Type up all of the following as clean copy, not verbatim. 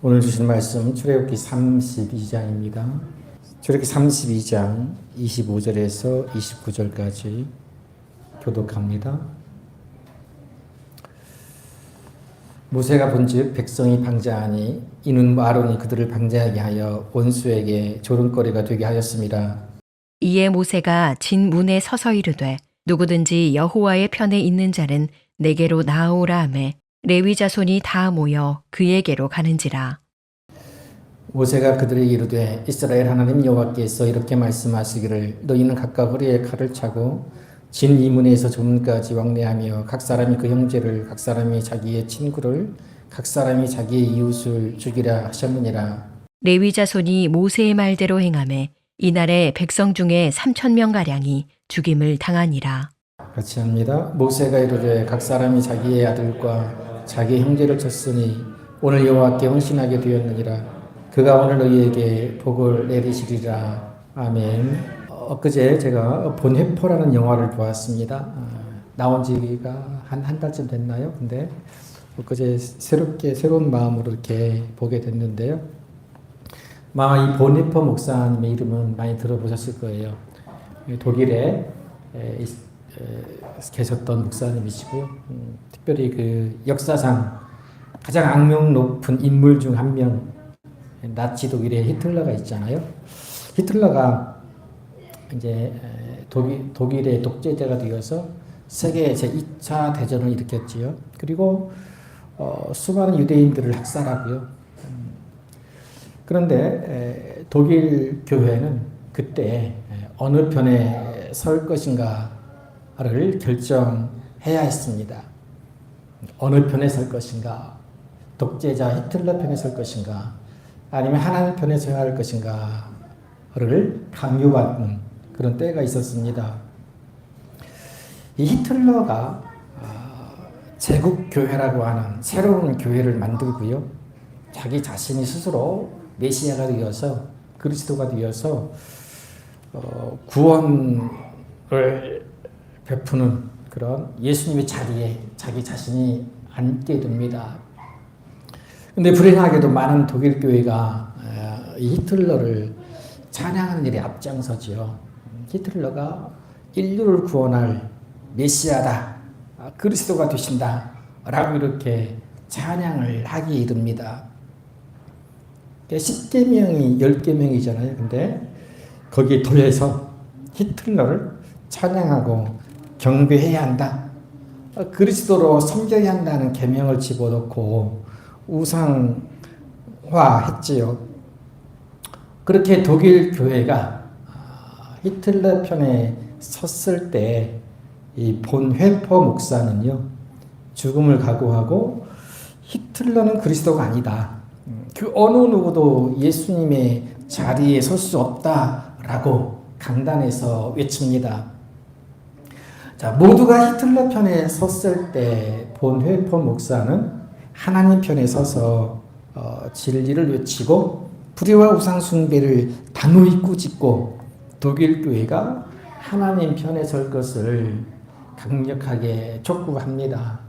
오늘 주신 말씀 출애굽기 32장입니다. 출애굽기 32장 25절에서 29절까지 교독합니다. 모세가 본즉 백성이 방자하니 이는 아론이 그들을 방자하게 하여 원수에게 조롱거리가 되게 하였음이라. 이에 모세가 진 문에 서서 이르되 누구든지 여호와의 편에 있는 자는 내게로 나아오라 하매 레위 자손이 다 모여 그에게로 가는지라. 모세가 그들에게 이르되 이스라엘 하나님 여호와께서 이렇게 말씀하시기를 너희는 각각 허리에 칼을 차고 진 이문에서 저문까지 왕래하며 각 사람이 그 형제를 각 사람이 자기의 친구를 각 사람이 자기의 이웃을 죽이라 하셨느니라. 레위 자손이 모세의 말대로 행하매 이날에 백성 중에 3,000명 가량이 죽임을 당하니라. 같이 합니다. 모세가 이르되 각 사람이 자기의 아들과 자기의 형제를 쳤으니 오늘 여호와께 헌신하게 되었느니라. 그가 오늘 너희에게 복을 내리시리라. 아멘. 엊그제 제가 본회포라는 영화를 보았습니다. 나온 지가 한 달쯤 됐나요? 근데 엊그제 새로운 마음으로 이렇게 보게 됐는데요. 아마 이 본회포 목사님의 이름은 많이 들어보셨을 거예요. 독일에 계셨던 목사님이시고요. 특별히 그 역사상 가장 악명 높은 인물 중 한 명, 나치 독일의 히틀러가 있잖아요. 히틀러가 이제 독일의 독재자가 되어서 세계 제2차 대전을 일으켰지요. 그리고 수많은 유대인들을 학살하고요. 그런데 독일 교회는 그때 어느 편에 설 것인가를 결정해야 했습니다. 어느 편에 설 것인가, 독재자 히틀러 편에 설 것인가, 아니면 하나님 편에 서야 할 것인가를 강요받는 그런 때가 있었습니다. 이 히틀러가 제국교회라고 하는 새로운 교회를 만들고요. 자기 자신이 스스로 메시아가 되어서 그리스도가 되어서 구원을 베푸는 그런 예수님의 자리에 자기 자신이 앉게 됩니다. 근데 불행하게도 많은 독일 교회가 이 히틀러를 찬양하는 일에 앞장서지요. 히틀러가 인류를 구원할 메시아다, 그리스도가 되신다 라고 이렇게 찬양을 하기 이릅니다. 10계명이 10계명이잖아요. 근데 거기에 더해서 히틀러를 찬양하고 경배해야 한다, 그리스도로 섬겨야 한다는 계명을 집어넣고 우상화했지요. 그렇게 독일 교회가 히틀러 편에 섰을 때 이 본회포 목사는요, 죽음을 각오하고 히틀러는 그리스도가 아니다, 그 어느 누구도 예수님의 자리에 설 수 없다라고 강단에서 외칩니다. 자, 모두가 히틀러 편에 섰을 때 본회포 목사는 하나님 편에 서서 진리를 외치고 불의와 우상 숭배를 단호히 꾸짖고 독일 교회가 하나님 편에 설 것을 강력하게 촉구합니다.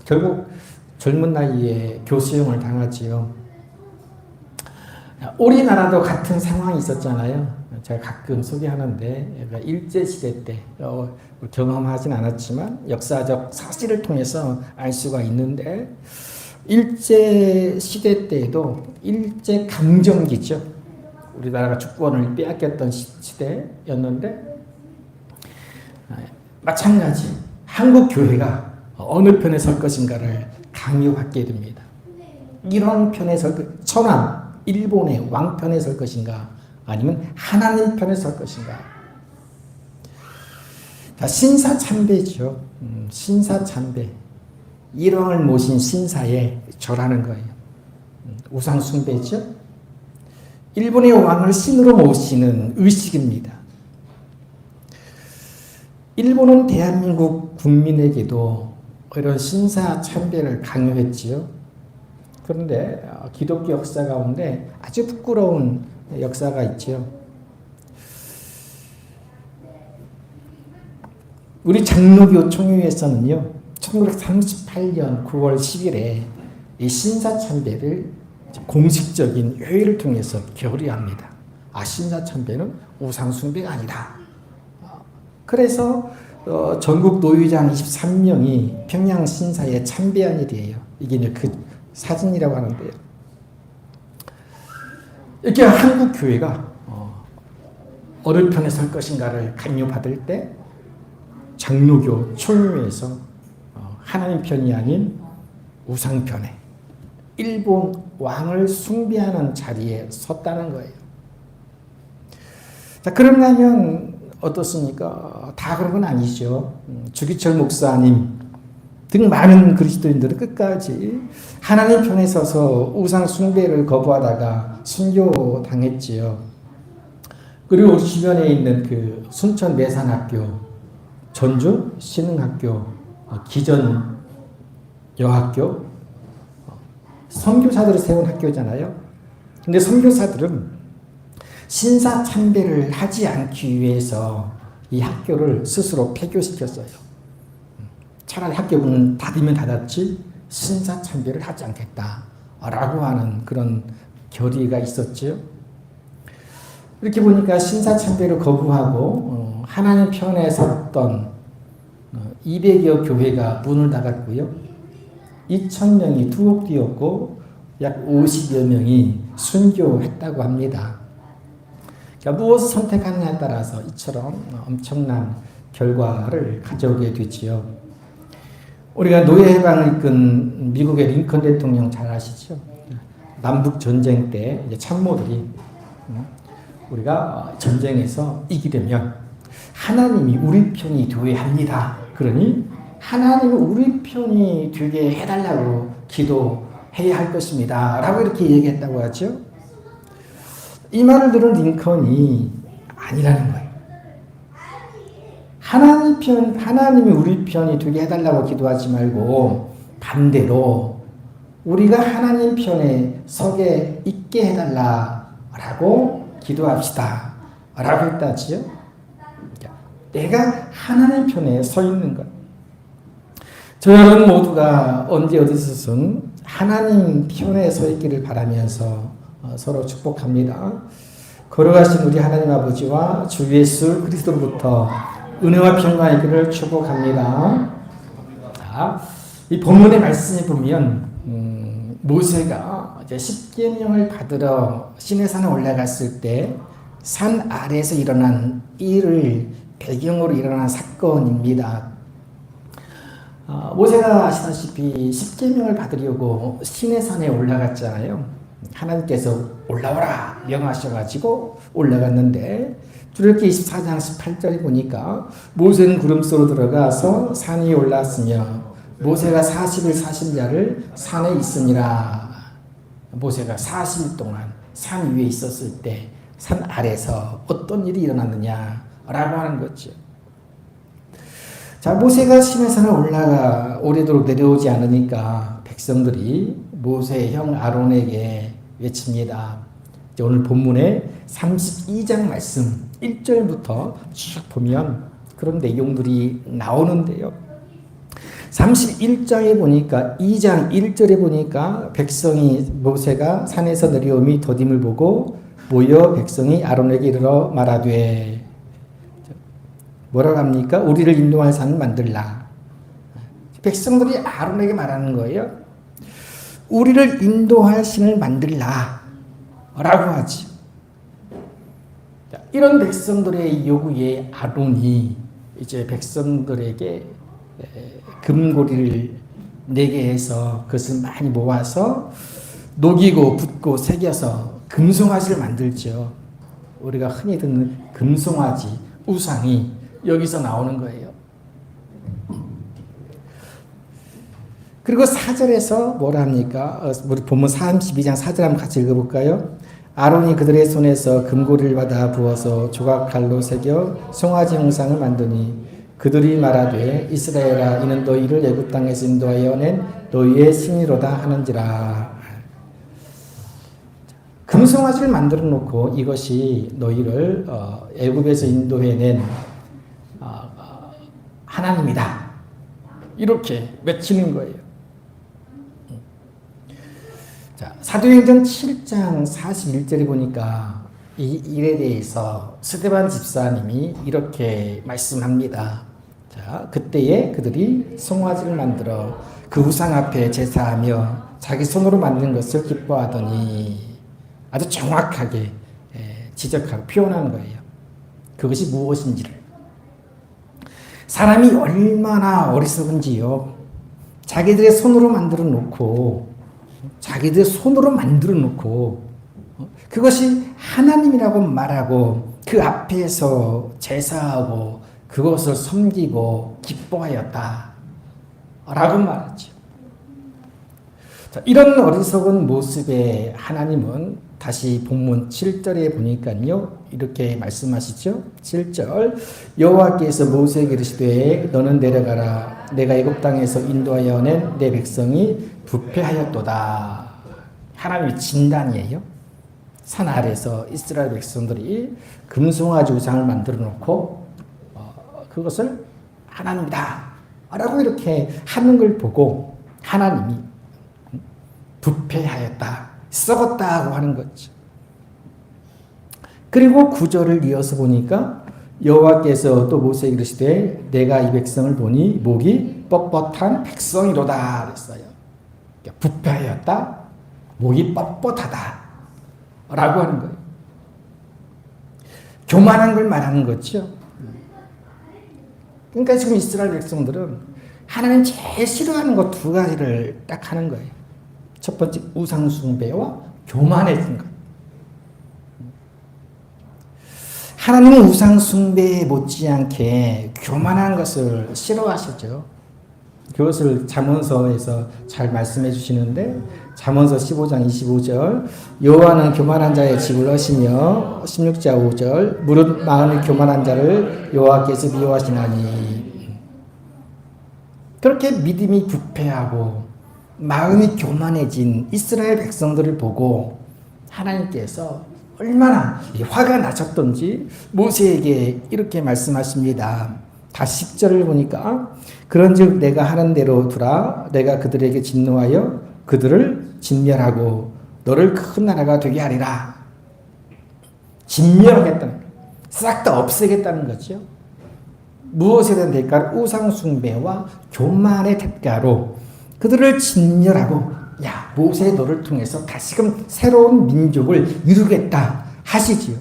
결국 젊은 나이에 교수형을 당하지요. 우리나라도 같은 상황이 있었잖아요. 제가 가끔 소개하는데 일제시대 때 경험하진 않았지만 역사적 사실을 통해서 알 수가 있는데, 일제시대 때에도 일제강점기죠. 우리나라가 주권을 빼앗겼던 시대였는데 마찬가지 한국 교회가 어느 편에 설 것인가를 강요받게 됩니다. 이런 편에 천황, 일본의 왕편에 설 것인가, 아니면 하나님 편에 설 것인가. 자, 신사참배죠. 신사참배. 일왕을 모신 신사에 절하는 거예요. 우상숭배죠. 일본의 왕을 신으로 모시는 의식입니다. 일본은 대한민국 국민에게도 이런 신사참배를 강요했지요. 그런데 기독교 역사 가운데 아주 부끄러운 역사가 있지요. 우리 장로교 총회에서는요, 1938년 9월 10일에 이 신사참배를 공식적인 회의를 통해서 결의합니다. 신사참배는 우상숭배가 아니다. 그래서 전국 노회장 23명이 평양 신사에 참배한 일이에요. 이게 이제 그 사진이라고 하는데요. 이렇게 한국 교회가 어느 편에 설 것인가를 강요받을 때 장로교 총회에서 하나님 편이 아닌 우상 편에 일본 왕을 숭배하는 자리에 섰다는 거예요. 자, 그러면 어떻습니까? 다 그런 건 아니죠. 주기철 목사님 등 많은 그리스도인들은 끝까지 하나님 편에 서서 우상 숭배를 거부하다가 순교당했지요. 그리고 주변에 있는 그 순천 매산학교, 전주 신흥학교, 기전 여학교, 선교사들을 세운 학교잖아요. 근데 선교사들은 신사 참배를 하지 않기 위해서 이 학교를 스스로 폐교시켰어요. 차라리 학교 문을 닫으면 닫았지 신사 참배를 하지 않겠다라고 하는 그런 결의가 있었죠. 이렇게 보니까 신사 참배를 거부하고 하나님 편에 섰던 200여 교회가 문을 닫았고요. 2,000명이 투옥 뛰었고 약 50여 명이 순교했다고 합니다. 그러니까 무엇을 선택하느냐에 따라서 이처럼 엄청난 결과를 가져오게 되지요. 우리가 노예 해방을 이끈 미국의 링컨 대통령 잘 아시죠? 남북 전쟁 때 이제 참모들이 우리가 전쟁에서 이기려면 하나님이 우리 편이 되어야 합니다. 그러니 하나님이 우리 편이 되게 해달라고 기도해야 할 것입니다. 라고 이렇게 얘기했다고 하죠. 이 말을 들은 링컨이 아니라는 거예요. 하나님이 우리 편이 되게 해달라고 기도하지 말고 반대로 우리가 하나님 편에 서게 있게 해달라고 기도합시다. 라고 했다지요. 내가 하나님 편에 서 있는 것. 저 여러분 모두가 언제 어디서든 하나님 편에 서 있기를 바라면서 서로 축복합니다. 걸어가신 우리 하나님 아버지와 주 예수 그리스도로부터 은혜와 평강이 있기를 축복합니다. 자, 이 본문의 말씀에 보면 모세가 이제 십계명을 받으러 시내산에 올라갔을 때 산 아래에서 일어난 일을 배경으로 일어난 사건입니다. 모세가 아시다시피 십계명을 받으려고 시내산에 올라갔잖아요. 하나님께서 올라오라 명하셔가지고 올라갔는데 출애굽기 24장 18절에 보니까 모세는 구름 속으로 들어가서 산 위에 올랐으며 모세가 40일 40야를 산에 있으니라. 모세가 40일 동안 산 위에 있었을 때 산 아래서 어떤 일이 일어났느냐라고 하는 거죠. 자, 모세가 시내산에 올라가 오래도록 내려오지 않으니까 백성들이 모세의 형 아론에게 외칩니다. 오늘 본문의 32장 말씀 1절부터 쭉 보면 그런 내용들이 나오는데요. 31장에 보니까 2장 1절에 보니까 백성이 모세가 산에서 내려오미 더딤을 보고 모여 백성이 아론에게 이르러 말하되 뭐라고 합니까? 우리를 인도할 산을 만들라. 백성들이 아론에게 말하는 거예요. 우리를 인도할 신을 만들라 라고 하지. 이런 백성들의 요구에 아론이 이제 백성들에게 금고리를 내게 해서 그것을 많이 모아서 녹이고 붓고 새겨서 금송아지를 만들죠. 우리가 흔히 듣는 금송아지, 우상이 여기서 나오는 거예요. 그리고 4절에서 뭐라 합니까? 우리 본문 32장 4절 한번 같이 읽어볼까요? 아론이 그들의 손에서 금고리를 받아 부어서 조각칼로 새겨 송아지 형상을 만드니 그들이 말하되 이스라엘아 이는 너희를 애굽 땅에서 인도하여 낸 너희의 신이로다 하는지라. 금송아지를 만들어 놓고 이것이 너희를 애굽에서 인도해낸 하나님이다. 이렇게 외치는 거예요. 자, 사도행전 7장 41절에 보니까 이 일에 대해서 스데반 집사님이 이렇게 말씀합니다. 자, 그때에 그들이 송아지를 만들어 그 우상 앞에 제사하며 자기 손으로 만든 것을 기뻐하더니, 아주 정확하게 지적하고 표현하는 거예요. 그것이 무엇인지를. 사람이 얼마나 어리석은지요. 자기들의 손으로 만들어 놓고 그것이 하나님이라고 말하고 그 앞에서 제사하고 그것을 섬기고 기뻐하였다 라고 말하죠. 자, 이런 어리석은 모습에 하나님은 다시 본문 7절에 보니까요, 이렇게 말씀하시죠. 7절, 여호와께서 모세에게 이르시되 너는 내려가라. 내가 애굽 땅에서 인도하여 낸 내 백성이 부패하였도다. 하나님의 진단이에요. 산 아래서 이스라엘 백성들이 금송아지 우상을 만들어 놓고 그것을 하나님이다 라고 이렇게 하는 걸 보고 하나님이 부패하였다, 썩었다고 하는 거죠. 그리고 9절을 이어서 보니까 여호와께서 또 모세에게 이르시되 내가 이 백성을 보니 목이 뻣뻣한 백성이로다 그랬어요. 부패하였다, 목이 뻣뻣하다 라고 하는 거예요. 교만한 걸 말하는 거죠. 그러니까 지금 이스라엘 백성들은 하나님 제일 싫어하는 것 두 가지를 딱 하는 거예요. 첫 번째, 우상 숭배와 교만해진 것. 하나님은 우상 숭배에 못지않게 교만한 것을 싫어하시죠. 그것을 잠언서에서 잘 말씀해 주시는데, 잠언서 15장 25절, 여호와는 교만한 자의 집을 하시며 16장 5절, 무릇 마음이 교만한 자를 여호와께서 미워하시나니. 그렇게 믿음이 부패하고 마음이 교만해진 이스라엘 백성들을 보고 하나님께서 얼마나 화가 나셨던지 모세에게 이렇게 말씀하십니다. 다시 10절을 보니까 그런즉 내가 하는 대로 두라. 내가 그들에게 진노하여 그들을 진멸하고 너를 큰 나라가 되게 하리라. 진멸하겠다는, 싹 다 없애겠다는 거죠. 무엇에 대한 대가로? 우상 숭배와 교만의 대가로 그들을 진멸하고, 야, 모세 너를 통해서 다시금 새로운 민족을 이루겠다 하시지요.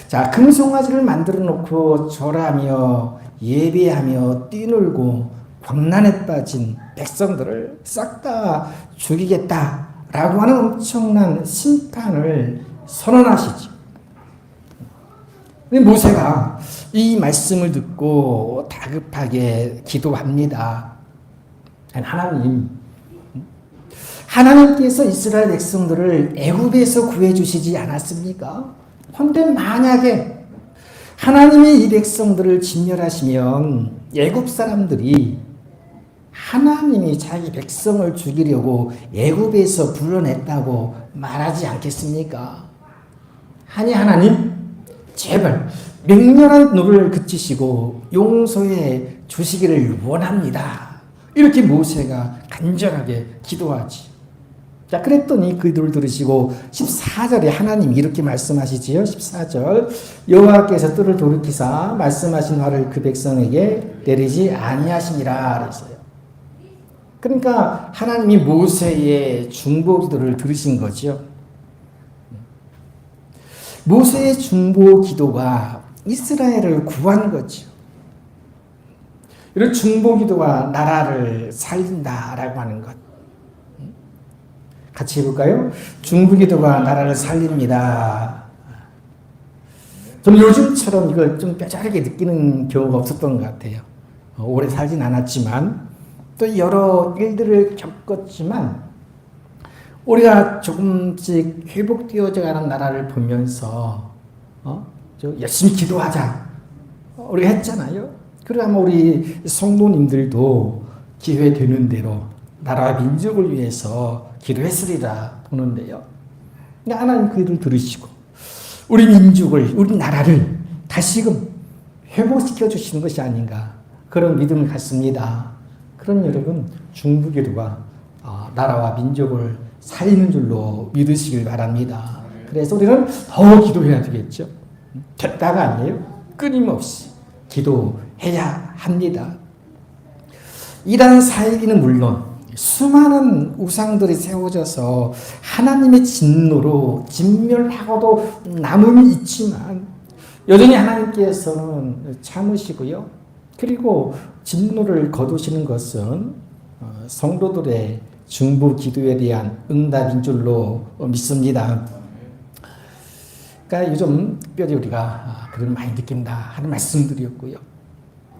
자, 금송아지를 만들어 놓고 절하며 예배하며 뛰놀고 광란에 빠진 백성들을 싹 다 죽이겠다라고 하는 엄청난 심판을 선언하시죠. 근데 모세가 이 말씀을 듣고 다급하게 기도합니다. 하나님께서 이스라엘 백성들을 애굽에서 구해주시지 않았습니까? 그런데 만약에 하나님이 이 백성들을 진멸하시면 애굽 사람들이 하나님이 자기 백성을 죽이려고 애굽에서 불러냈다고 말하지 않겠습니까? 아니, 하나님 제발 맹렬한怒를 그치시고 용서해 주시기를 원합니다. 이렇게 모세가 간절하게 기도하지. 자, 그랬더니 그들을 들으시고 14절에 하나님이 이렇게 말씀하시지요. 14절, 여호와께서 뜰을 돌이키사 말씀하신 화를 그 백성에게 내리지 아니하시니라 그랬어요. 그러니까 하나님이 모세의 중보기도를 들으신 거죠. 모세의 중보기도가 이스라엘을 구한 거죠. 이런 중보기도가 나라를 살린다라고 하는 것. 같이 해볼까요? 중보기도가 나라를 살립니다. 저는 요즘처럼 이걸 좀 뼈저리게 느끼는 경우가 없었던 것 같아요. 오래 살진 않았지만 또 여러 일들을 겪었지만 우리가 조금씩 회복되어져 가는 나라를 보면서 열심히 기도하자 우리가 했잖아요. 그리고 아마 우리 성도님들도 기회 되는 대로 나라와 민족을 위해서 기도했으리라 보는데요. 하나님 그 일을 들으시고 우리 민족을, 우리 나라를 다시금 회복시켜 주시는 것이 아닌가, 그런 믿음을 갖습니다. 그런 여러분, 중보기도가 나라와 민족을 살리는 줄로 믿으시길 바랍니다. 그래서 우리는 더 기도해야 되겠죠. 됐다가 아니에요. 끊임없이 기도해야 합니다. 이러한 사역에는 물론 수많은 우상들이 세워져서 하나님의 진노로 진멸하고도 남음이 있지만 여전히 하나님께서는 참으시고요. 그리고 진노를 거두시는 것은 성도들의 중보 기도에 대한 응답인 줄로 믿습니다. 그러니까 요즘 특별히 우리가 그런 많이 느낀다 하는 말씀드렸고요.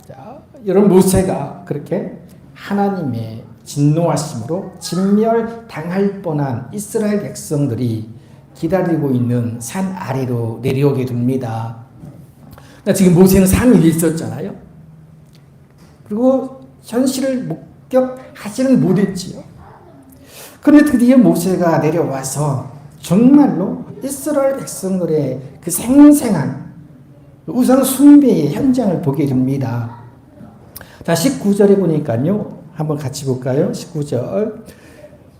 자, 여러분 모세가 그렇게 하나님의 진노하심으로 진멸당할 뻔한 이스라엘 백성들이 기다리고 있는 산 아래로 내려오게 됩니다. 그러니까 지금 모세는 산 위에 있었잖아요. 그리고 현실을 목격하지는 못했지요. 그런데 드디어 모세가 내려와서 정말로 이스라엘 백성들의 그 생생한 우상 숭배의 현장을 보게 됩니다. 자, 19절에 보니까요. 한번 같이 볼까요? 19절.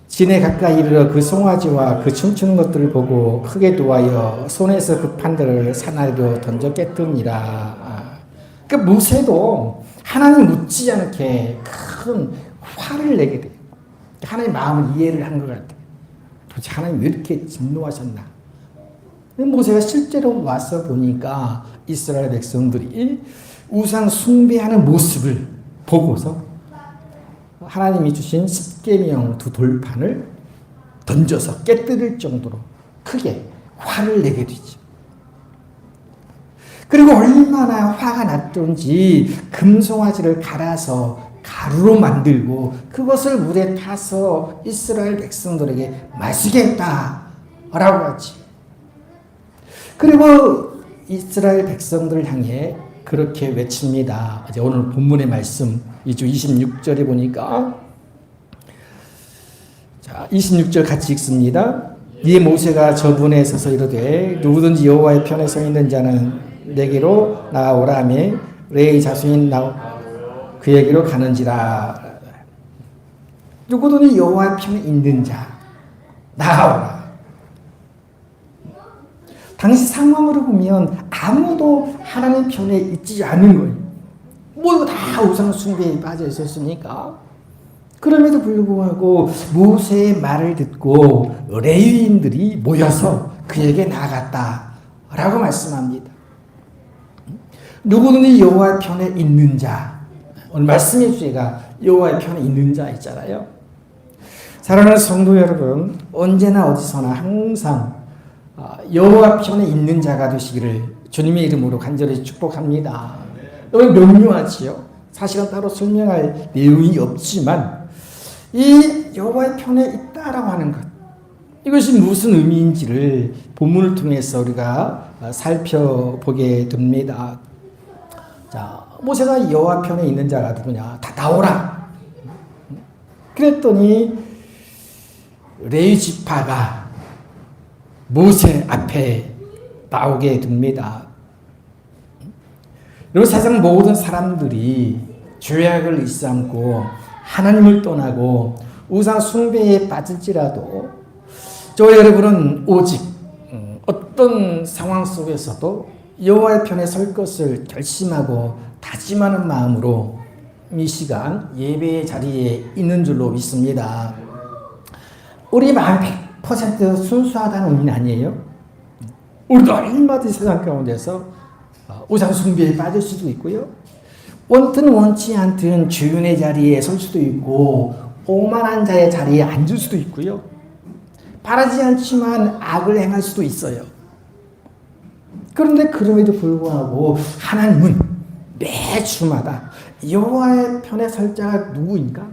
진에 가까이 이르러 그 송아지와 그 춤추는 것들을 보고 크게 노하여 손에서 그 판들을 산 아래로 던져 깼더니라. 그 모세도 하나님 묻지 않게 큰 화를 내게 돼요. 하나님 마음을 이해를 한 것 같아요. 도대체 하나님 왜 이렇게 진노하셨나? 모세가 실제로 와서 보니까 이스라엘 백성들이 우상 숭배하는 모습을 보고서 하나님이 주신 십계명 두 돌판을 던져서 깨뜨릴 정도로 크게 화를 내게 되죠. 그리고 얼마나 화가 났던지 금송아지를 갈아서 가루로 만들고 그것을 물에 타서 이스라엘 백성들에게 마시겠다라고 하지. 그리고 이스라엘 백성들을 향해 그렇게 외칩니다. 이제 오늘 본문의 말씀 2주 26절에 보니까 자 26절 같이 읽습니다. 이에 모세가 저분에 서서 이르되 누구든지 여호와의 편에 서 있는 자는 내게로 나오라매 레위 자손인 그에게로 가는지라. 누구든지 여호와의 편에 있는 자 나오라. 당시 상황으로 보면 아무도 하나님 편에 있지 않은 거예요. 뭐 다 우상 숭배에 빠져 있었으니까. 그럼에도 불구하고 모세의 말을 듣고 레위인들이 모여서 그에게 나아갔다라고 말씀합니다. 누구든지 여호와의 편에 있는 자. 오늘 말씀의 주제가 여호와의 편에 있는 자 있잖아요. 사랑하는 성도 여러분, 언제나 어디서나 항상 여호와 편에 있는 자가 되시기를 주님의 이름으로 간절히 축복합니다. 너무 명료하지요. 사실은 따로 설명할 내용이 없지만 이 여호와의 편에 있다라고 하는 것, 이것이 무슨 의미인지를 본문을 통해서 우리가 살펴보게 됩니다. 자, 모세가 여호와 편에 있는 자가 누구냐? 다 나오라. 그랬더니 레위 지파가 모세 앞에 나오게 됩니다. 여러분, 세상 모든 사람들이 죄악을 일삼고 하나님을 떠나고 우상 숭배에 빠질지라도 저 여러분은 오직 어떤 상황 속에서도 여호와의 편에 설 것을 결심하고 다짐하는 마음으로 이 시간 예배의 자리에 있는 줄로 믿습니다. 우리 마음 100% 순수하다는 의미는 아니에요. 우리도 얼마든지 세상 가운데서 우상 숭배에 빠질 수도 있고요. 원든 원치 않든 주인의 자리에 설 수도 있고 오만한 자의 자리에 앉을 수도 있고요. 바라지 않지만 악을 행할 수도 있어요. 그런데 그럼에도 불구하고 하나님은 매 주마다 여호와의 편에 설 자가 누구인가?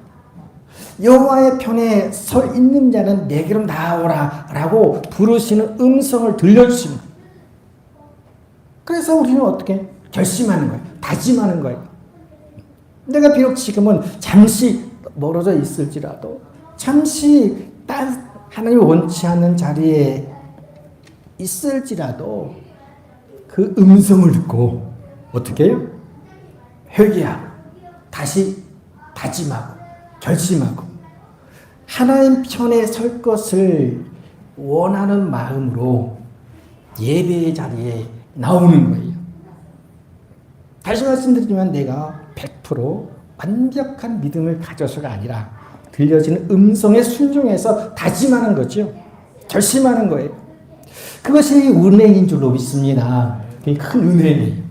여호와의 편에 서 있는 자는 내게로 나오라 라고 부르시는 음성을 들려주십니다. 그래서 우리는 어떻게 결심하는 거예요? 다짐하는 거예요. 내가 비록 지금은 잠시 멀어져 있을지라도 잠시 하나님이 원치 않는 자리에 있을지라도 그 음성을 듣고 어떻게 해요? 회개하고 다시 다짐하고 결심하고 하나님 편에 설 것을 원하는 마음으로 예배의 자리에 나오는 거예요. 다시 말씀드리지만 내가 100% 완벽한 믿음을 가져서가 아니라 들려지는 음성에 순종해서 다짐하는 거죠. 결심하는 거예요. 그것이 은혜인 줄로 믿습니다. 그게 큰 은혜예요.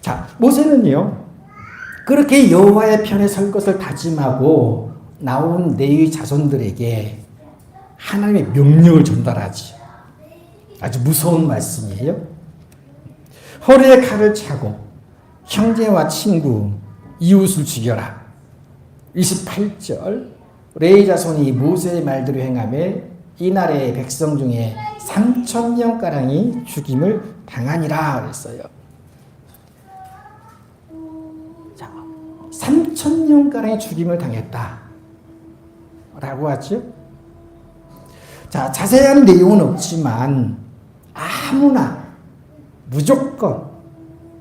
자, 모세는요, 그렇게 여호와의 편에 설 것을 다짐하고 나온 레위 자손들에게 하나님의 명령을 전달하지. 아주 무서운 말씀이에요. 허리에 칼을 차고 형제와 친구, 이웃을 죽여라. 28절 레위 자손이 모세의 말대로 행하며 이날의 백성 중에 3,000명가량이 죽임을 당하니라 그랬어요. 자, 3,000명가량의 죽임을 당했다 라고 하죠. 자, 자세한 내용은 없지만 아무나 무조건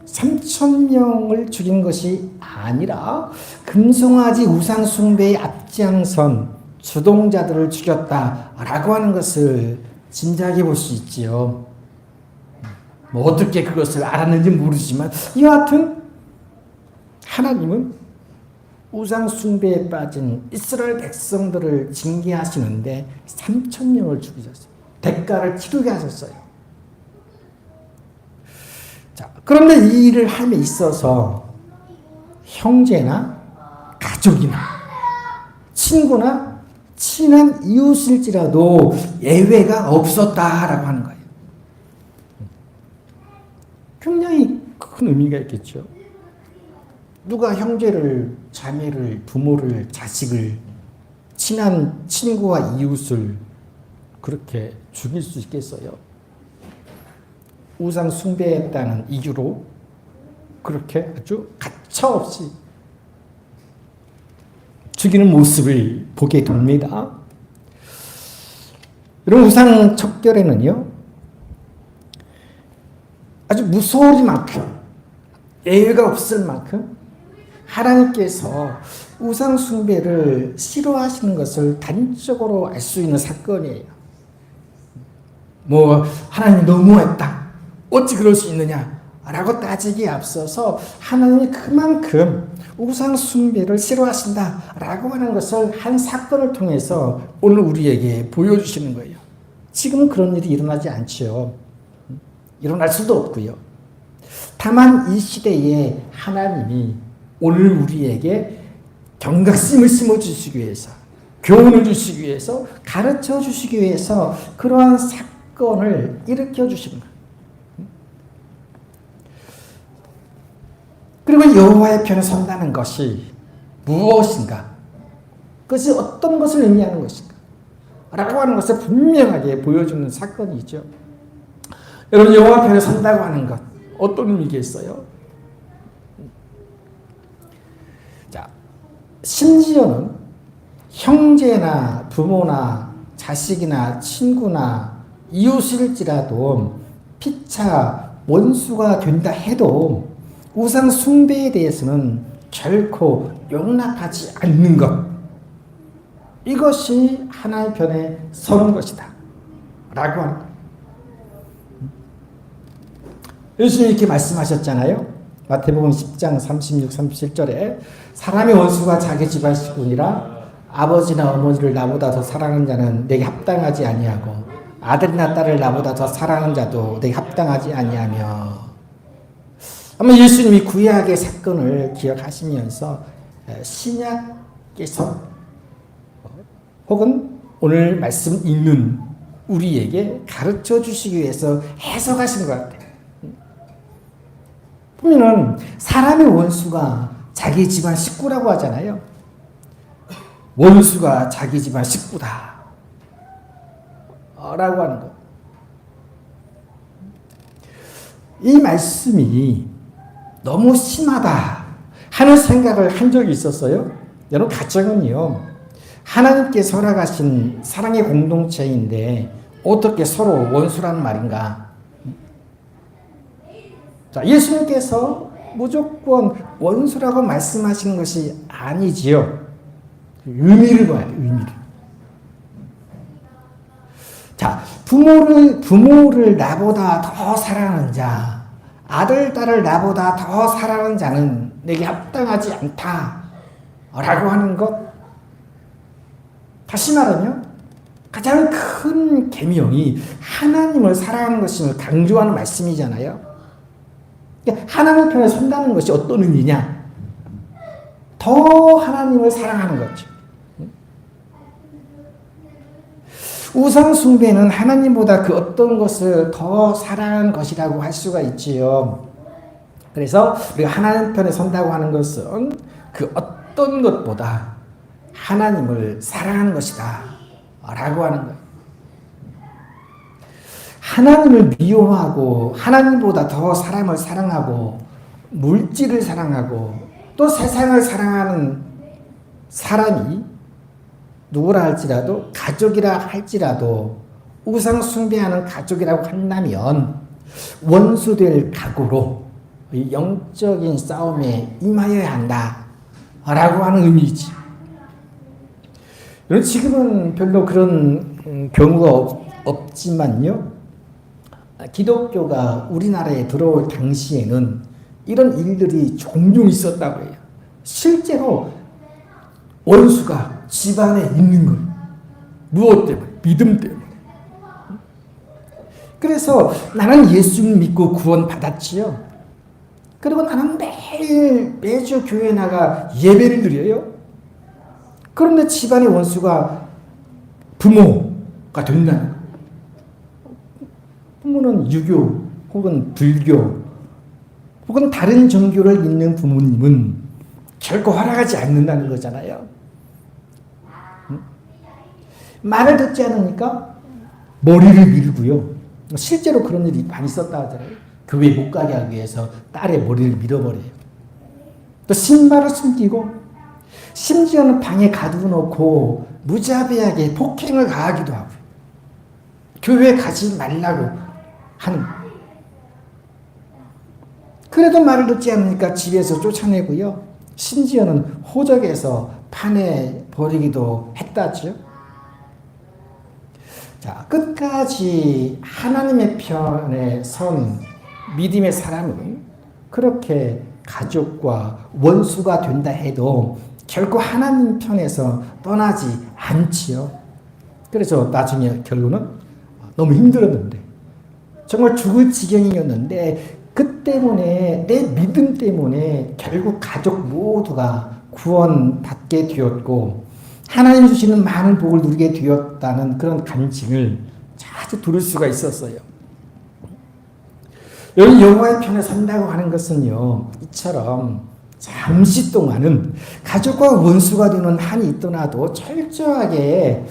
3,000명을 죽인 것이 아니라 금송아지 우상 숭배의 앞장선 주동자들을 죽였다라고 하는 것을 짐작해 볼 수 있지요. 뭐 어떻게 그것을 알았는지 모르지만 여하튼 하나님은 우상 숭배에 빠진 이스라엘 백성들을 징계하시는데 3,000명을 죽이셨어요. 대가를 치르게 하셨어요. 자, 그런데 이 일을 함에 있어서 형제나 가족이나 친구나 친한 이웃일지라도 예외가 없었다라고 하는 거예요. 굉장히 큰 의미가 있겠죠. 누가 형제를, 자매를, 부모를, 자식을, 친한 친구와 이웃을 그렇게 죽일 수 있겠어요? 우상 숭배했다는 이유로 그렇게 아주 가차없이 죽이는 모습을 보게 됩니다. 이런 우상 척결에는요, 아주 무서울 만큼, 예외가 없을 만큼 하나님께서 우상 숭배를 싫어하시는 것을 단적으로 알 수 있는 사건이에요. 뭐 하나님이 너무했다, 어찌 그럴 수 있느냐 라고 따지기에 앞서서 하나님이 그만큼 우상 숭배를 싫어하신다 라고 하는 것을 한 사건을 통해서 오늘 우리에게 보여주시는 거예요. 지금은 그런 일이 일어나지 않죠. 일어날 수도 없고요. 다만 이 시대에 하나님이 오늘 우리에게 경각심을 심어주시기 위해서, 교훈을 주시기 위해서, 가르쳐 주시기 위해서 그러한 사건을 일으켜 주시는 거예요. 그리고 여호와의 편에 선다는 것이 무엇인가? 그것이 어떤 것을 의미하는 것인가? 라고 하는 것을 분명하게 보여주는 사건이죠. 여러분, 여호와 편에 선다고 하는 것 어떤 의미겠어요? 자, 심지어는 형제나 부모나 자식이나 친구나 이웃일지라도 피차 원수가 된다 해도 우상 숭배에 대해서는 결코 용납하지 않는 것, 이것이 하나님 편에 서는 것이다 라고 하는 거예요. 예수님이 이렇게 말씀하셨잖아요. 마태복음 10장 36, 37절에 사람의 원수가 자기 집안 식구니라 아버지나 어머니를 나보다 더 사랑하는 자는 내게 합당하지 아니하고 아들이나 딸을 나보다 더 사랑하는 자도 내게 합당하지 아니하며. 아마 예수님이 구약의 사건을 기억하시면서 신약에서 혹은 오늘 말씀 읽는 우리에게 가르쳐 주시기 위해서 해석하신 것 같아요. 보면은 사람의 원수가 자기 집안 식구라고 하잖아요. 원수가 자기 집안 식구다 라고 하는 것. 이 말씀이 너무 심하다 하는 생각을 한 적이 있었어요. 여러분, 가정은요, 하나님께서 허락하신 사랑의 공동체인데 어떻게 서로 원수라는 말인가? 자, 예수님께서 무조건 원수라고 말씀하시는 것이 아니지요. 의미를 봐야 돼, 의미를. 자, 부모를 나보다 더 사랑하는 자, 아들, 딸을 나보다 더 사랑하는 자는 내게 합당하지 않다. 라고 하는 것. 다시 말하면 가장 큰 계명이 하나님을 사랑하는 것임을 강조하는 말씀이잖아요. 그러니까 하나님 편에 선다는 것이 어떤 의미냐? 더 하나님을 사랑하는 거죠. 우상 숭배는 하나님보다 그 어떤 것을 더 사랑하는 것이라고 할 수가 있지요. 그래서 우리가 하나님 편에 선다고 하는 것은 그 어떤 것보다 하나님을 사랑하는 것이다 라고 하는 거예요. 하나님을 미워하고 하나님보다 더 사람을 사랑하고 물질을 사랑하고 또 세상을 사랑하는 사람이 누구라 할지라도 가족이라 할지라도 우상 숭배하는 가족이라고 한다면 원수될 각오로 영적인 싸움에 임하여야 한다라고 하는 의미이지. 지금은 별로 그런 경우가 없지만요. 기독교가 우리나라에 들어올 당시에는 이런 일들이 종종 있었다고 해요. 실제로 원수가 집안에 있는 거예요. 무엇 때문에? 믿음 때문에. 그래서 나는 예수님 믿고 구원 받았지요. 그리고 나는 매주 교회에 나가 예배를 드려요. 그런데 집안의 원수가 부모가 된다는 거예요. 부모는 유교 혹은 불교 혹은 다른 종교를 믿는 부모님은 결코 허락하지 않는다는 거잖아요. 말을 듣지 않으니까 머리를 밀고요. 실제로 그런 일이 많이 있었다 하잖아요. 교회 못 가게 하기 위해서 딸의 머리를 밀어버려요. 또 신발을 숨기고 심지어는 방에 가두어놓고 무자비하게 폭행을 가하기도 하고 교회에 가지 말라고 하는. 그래도 말을 듣지 않으니까 집에서 쫓아내고요. 심지어는 호적에서 판에 버리기도 했다죠. 자, 끝까지 하나님의 편에 선 믿음의 사람은 그렇게 가족과 원수가 된다 해도 결코 하나님 편에서 떠나지 않지요. 그래서 나중에 결론은 너무 힘들었는데 정말 죽을 지경이었는데 그 때문에 내 믿음 때문에 결국 가족 모두가 구원받게 되었고 하나님 주시는 많은 복을 누리게 되었다는 그런 간증을 자주 들을 수가 있었어요. 여기 여호와의 편에 선다고 하는 것은요, 이처럼 잠시 동안은 가족과 원수가 되는 한이 있더라도 철저하게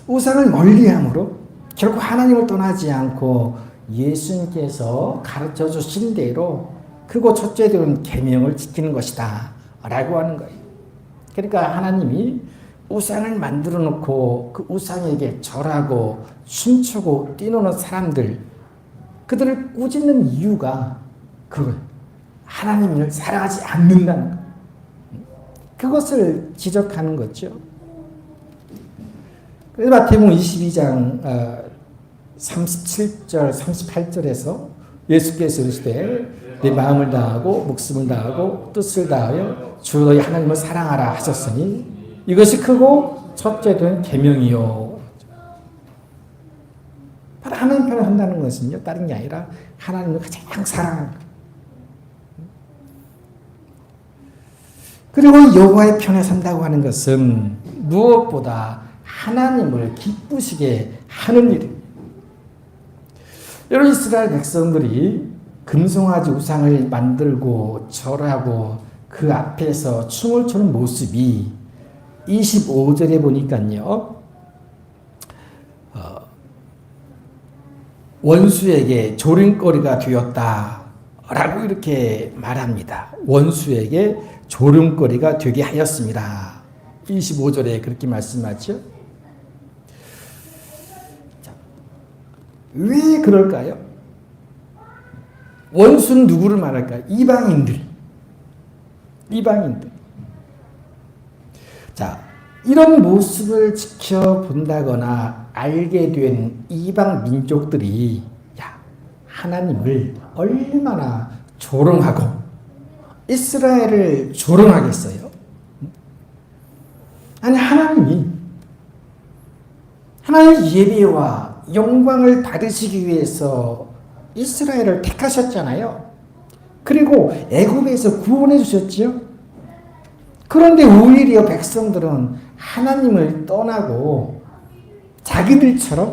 우상을 멀리함으로 결국 하나님을 떠나지 않고 예수님께서 가르쳐 주신 대로 크고 첫째 되는 계명을 지키는 것이다 라고 하는 거예요. 그러니까 하나님이 우상을 만들어 놓고 그 우상에게 절하고 춤추고 뛰노는 사람들, 그들을 꾸짖는 이유가 그거예요. 하나님을 사랑하지 않는다는 것. 그것을 지적하는 거죠. 그래서 마태복음 22장 37절 38절에서 예수께서 이르시되 내 마음을 다하고 목숨을 다하고 뜻을 다하여 주 너희 하나님을 사랑하라 하셨으니 이것이 크고 첫째 된 계명이요. 바로 하나님 편을 한다는 것은요, 다른 게 아니라 하나님을 가장 사랑하는 것. 그리고 여호와의 편에 선다고 하는 것은 무엇보다 하나님을 기쁘시게 하는 일입니다. 여러 이스라엘 백성들이 금송아지 우상을 만들고 절하고 그 앞에서 춤을 추는 모습이 25절에 보니까요, 원수에게 조롱거리가 되었다라고 이렇게 말합니다. 원수에게 조롱거리가 되게 하였습니다. 25절에 그렇게 말씀하죠. 자, 왜 그럴까요? 원수는 누구를 말할까요? 이방인들. 자, 이런 모습을 지켜본다거나 알게 된 이방 민족들이 하나님을 얼마나 조롱하고 이스라엘을 조롱하겠어요? 아니, 하나님이 하나님의 예배와 영광을 받으시기 위해서 이스라엘을 택하셨잖아요. 그리고 애굽에서 구원해 주셨지요. 그런데 오히려 백성들은 하나님을 떠나고 자기들처럼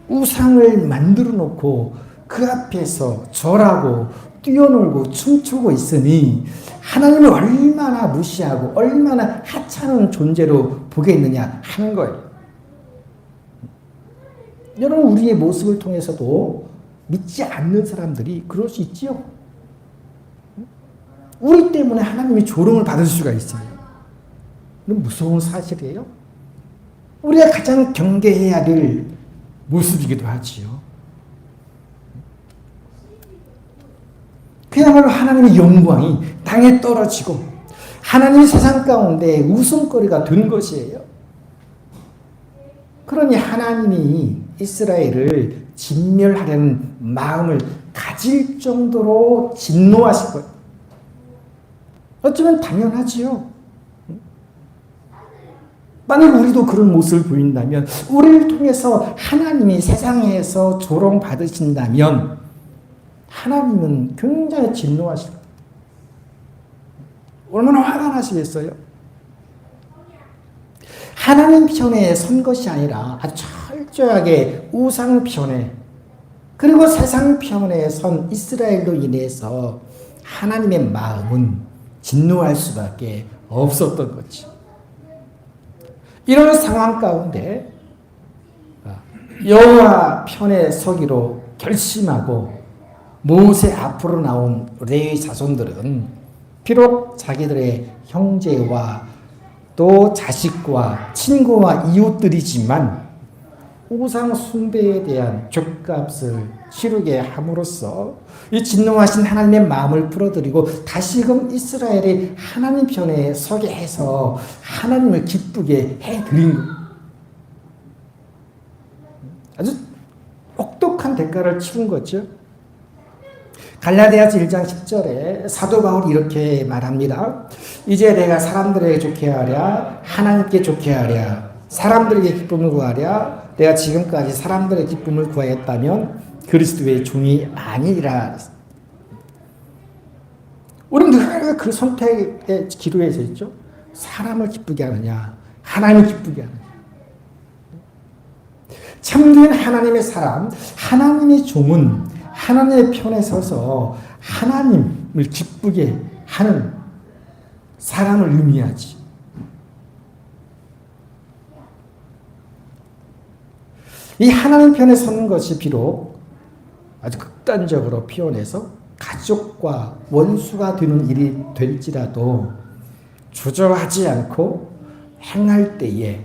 우상을 만들어 놓고 그 앞에서 절하고 뛰어놀고 춤추고 있으니 하나님을 얼마나 무시하고 얼마나 하찮은 존재로 보겠느냐 하는 거예요. 여러분, 우리의 모습을 통해서도 믿지 않는 사람들이 그럴 수 있지요. 우리 때문에 하나님이 조롱을 받을 수가 있어요. 이건 무서운 사실이에요. 우리가 가장 경계해야 될 모습이기도 하지요. 그야말로 하나님의 영광이 땅에 떨어지고 하나님의 세상 가운데 웃음거리가 된 것이에요. 그러니 하나님이 이스라엘을 진멸하려는 마음을 가질 정도로 진노하실 거예요. 어쩌면 당연하지요. 만약 우리도 그런 모습을 보인다면, 우리를 통해서 하나님이 세상에서 조롱받으신다면 하나님은 굉장히 진노하실 거예요. 얼마나 화가 나시겠어요? 하나님 편에 선 것이 아니라 아주 철저하게 우상 편에, 그리고 세상 편에 선 이스라엘로 인해서 하나님의 마음은 진노할 수밖에 없었던 거지. 이런 상황 가운데 여호와 편에 서기로 결심하고 모세 앞으로 나온 레위 자손들은 비록 자기들의 형제와 또 자식과 친구와 이웃들이지만 우상 숭배에 대한 죗값을 치르게 함으로써 이 진노하신 하나님의 마음을 풀어드리고 다시금 이스라엘이 하나님 편에 서게 해서 하나님을 기쁘게 해드린 것. 아주 혹독한 대가를 치른 거죠. 갈라디아서 1장 10절에 사도 바울이 이렇게 말합니다. 이제 내가 사람들에게 좋게 하랴 하나님께 좋게 하랴 사람들에게 기쁨을 구하랴 내가 지금까지 사람들의 기쁨을 구하였다면 그리스도의 종이 아니라. 우리는 늘 그 선택의 기로에 서 있죠. 사람을 기쁘게 하느냐 하나님을 기쁘게 하느냐. 참된 하나님의 사람, 하나님의 종은 하나님의 편에 서서 하나님을 기쁘게 하는 사람을 의미하지. 이 하나님 편에 서는 것이 비록 아주 극단적으로 표현해서 가족과 원수가 되는 일이 될지라도 주저하지 않고 행할 때에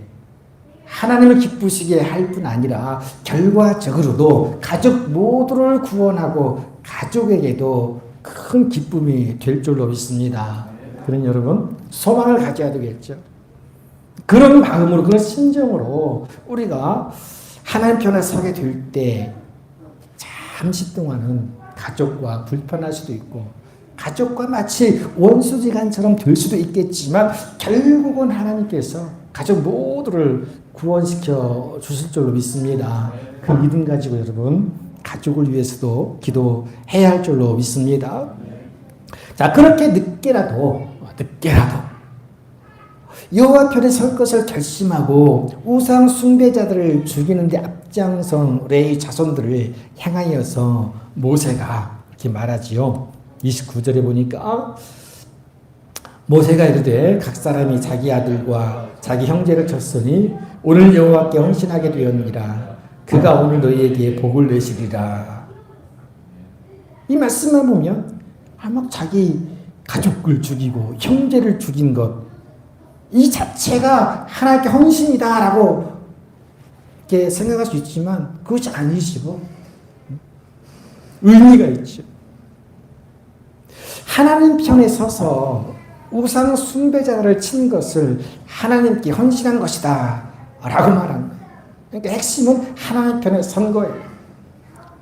하나님을 기쁘시게 할 뿐 아니라 결과적으로도 가족 모두를 구원하고 가족에게도 큰 기쁨이 될 줄로 믿습니다. 그런 여러분 소망을 가져야 되겠죠. 그런 마음으로 그런 심정으로 우리가 하나님 편에 서게 될 때 잠시 동안은 가족과 불편할 수도 있고 가족과 마치 원수지간처럼 될 수도 있겠지만 결국은 하나님께서 가족 모두를 구원시켜 주실 줄로 믿습니다. 그 믿음 가지고 여러분 가족을 위해서도 기도해야 할 줄로 믿습니다. 자, 그렇게 늦게라도 여호와 편에 설 것을 결심하고 우상 숭배자들을 죽이는 데 앞장선 레위 자손들을 향하여서 모세가 이렇게 말하지요. 29절에 보니까 모세가 이르되 각 사람이 자기 아들과 자기 형제를 쳤으니 오늘 여호와께 헌신하게 되었느니라. 그가 오늘 너희에게 복을 내시리라. 이 말씀만 보면 막 자기 가족을 죽이고 형제를 죽인 것, 이 자체가 하나님께 헌신이다라고 이렇게 생각할 수 있지만 그것이 아니시고 의미가 있죠. 하나님 편에 서서 우상 숭배자를 친 것을 하나님께 헌신한 것이다 라고 말한 거예요. 그러니까 핵심은 하나님 편에 선 거예요.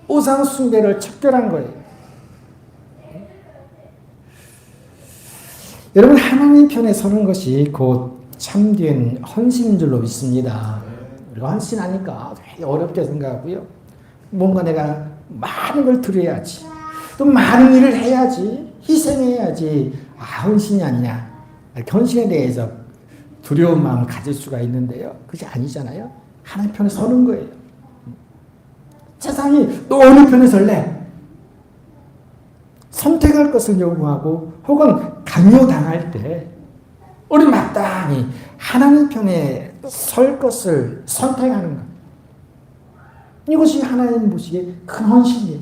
우상 숭배를 척결한 거예요. 여러분, 하나님 편에 서는 것이 곧 참된 헌신인 줄로 믿습니다. 우리가 헌신하니까 되게 어렵게 생각하고요. 뭔가 내가 많은 걸 드려야지, 또 많은 일을 해야지, 희생해야지, 헌신이 아니냐, 헌신에 대해서 두려운 마음을 가질 수가 있는데요. 그게 아니잖아요. 하나님 편에 서는 거예요. 세상이 너 어느 편에 설래? 선택할 것을 요구하고 혹은 강요당할 때 우리 마땅히 하나님 편에 설 것을 선택하는 것. 이것이 하나님 보시기에 큰 헌신이에요.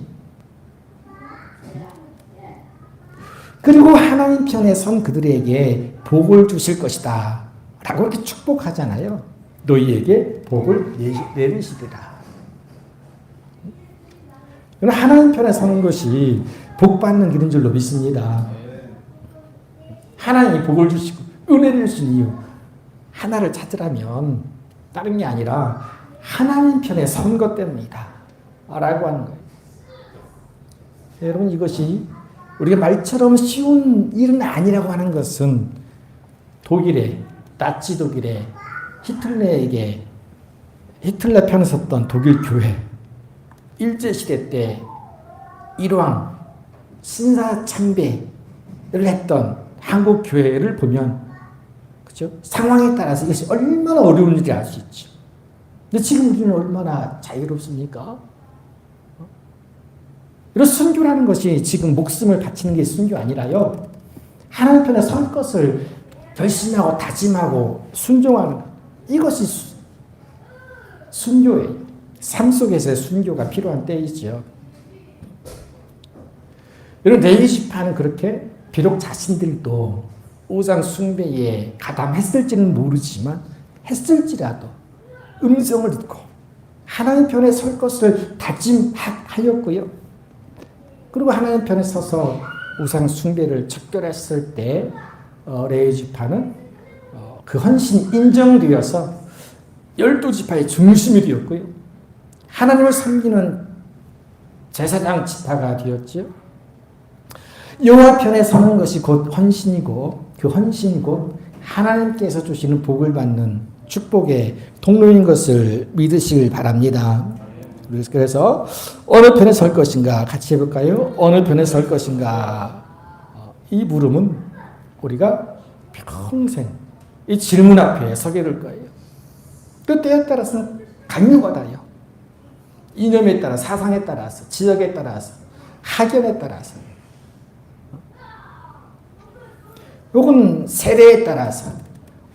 그리고 하나님 편에 선 그들에게 복을 주실 것이다 라고 이렇게 축복하잖아요. 너희에게 복을 내리시리라. 하나님 편에 서는 것이 복 받는 길인 줄로 믿습니다. 하나님이 복을 주시고 은혜를 주신 이유 하나를 찾으라면 다른 게 아니라 하나님 편에 선 것 때문이다 라고 하는 거예요. 여러분, 이것이 우리가 말처럼 쉬운 일은 아니라고 하는 것은 독일의 나치 독일의 히틀러 편에 섰던 독일 교회, 일제시대 때 일왕 신사 참배를 했던 한국 교회를 보면, 그죠? 상황에 따라서 이것이 얼마나 어려운 일인지 알 수 있죠. 근데 지금 우리는 얼마나 자유롭습니까? 이런 순교라는 것이 지금 목숨을 바치는 게 순교 아니라요, 하나님 편에 설 것을 결심하고 다짐하고 순종하는 것, 이것이 순교예요. 삶 속에서의 순교가 필요한 때이죠. 여러분, 레위 지파는 그렇게 비록 자신들도 우상 숭배에 가담했을지는 모르지만 했을지라도 음성을 듣고 하나님 편에 설 것을 다짐하였고요. 그리고 하나님 편에 서서 우상 숭배를 척결했을 때 레위 지파는 그 헌신이 인정되어서 12지파의 중심이 되었고요. 하나님을 섬기는 제사장 지파가 되었죠. 여호와 편에 서는 것이 곧 헌신이고, 그 헌신이 곧 하나님께서 주시는 복을 받는 축복의 통로인 것을 믿으시길 바랍니다. 그래서 어느 편에 설 것인가 같이 해볼까요? 어느 편에 설 것인가. 이 물음은 우리가 평생 이 질문 앞에 서게 될 거예요. 그 때에 따라서는 강요받아요. 이념에 따라, 사상에 따라서, 지역에 따라서, 학연에 따라서, 혹은 세대에 따라서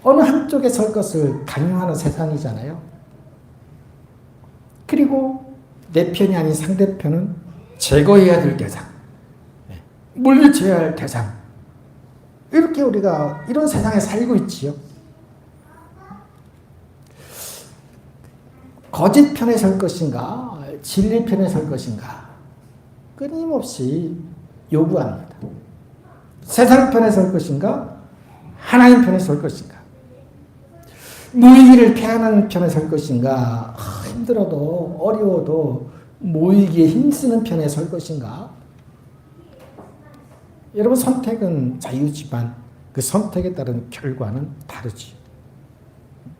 어느 한쪽에 설 것을 강요하는 세상이잖아요. 그리고 내 편이 아닌 상대편은 제거해야 될 대상, 물리쳐야 할 대상, 이렇게 우리가 이런 세상에 살고 있지요. 거짓 편에 설 것인가, 진리 편에 설 것인가, 끊임없이 요구합니다. 세상 편에 설 것인가, 하나님 편에 설 것인가, 모이기를 피하는 편에 설 것인가, 힘들어도 어려워도 모이기에 힘쓰는 편에 설 것인가. 여러분, 선택은 자유지만 그 선택에 따른 결과는 다르지.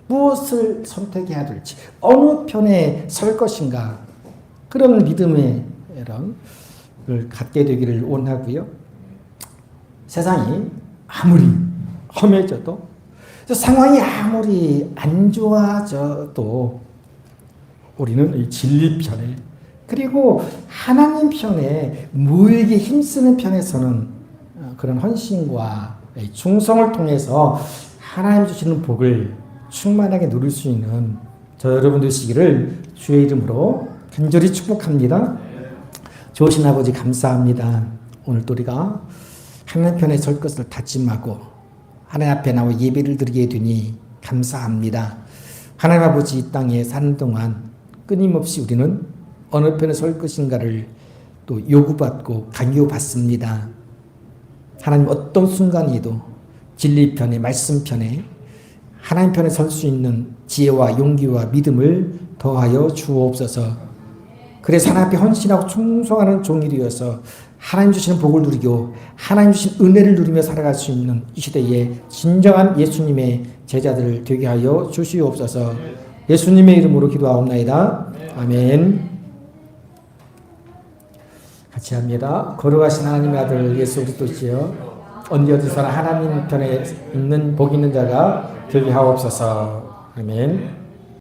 무엇을 선택해야 될지, 어느 편에 설 것인가, 그런 믿음의 걸 갖게 되기를 원하고요. 세상이 아무리 험해져도, 상황이 아무리 안 좋아져도 우리는 이 진리 편에, 그리고 하나님 편에 모이게 힘쓰는 편에서는 그런 헌신과 충성을 통해서 하나님 주시는 복을 충만하게 누릴 수 있는 저 여러분 되시기를 주의 이름으로 간절히 축복합니다. 좋으신 아버지, 감사합니다. 오늘도 우리가 하나님 편에 설 것을 다짐하고 하나님 앞에 나와 예배를 드리게 되니 감사합니다. 하나님 아버지, 이 땅에 사는 동안 끊임없이 우리는 어느 편에 설 것인가를 또 요구받고 강요받습니다. 하나님, 어떤 순간에도 진리 편에, 말씀 편에 하나님 편에 설 수 있는 지혜와 용기와 믿음을 더하여 주옵소서. 그래서 하나님 앞에 헌신하고 충성하는 종이 되어서 하나님 주시는 복을 누리고 하나님 주신 은혜를 누리며 살아갈 수 있는 이 시대에 진정한 예수님의 제자들 되게 하여 주시옵소서. 예수님의 이름으로 기도하옵나이다. 아멘. 같이 합니다. 거룩하신 하나님의 아들 예수 그리스도시여, 언제 어디서나 하나님 편에 있는 복 있는 자가 되게 하옵소서. 아멘.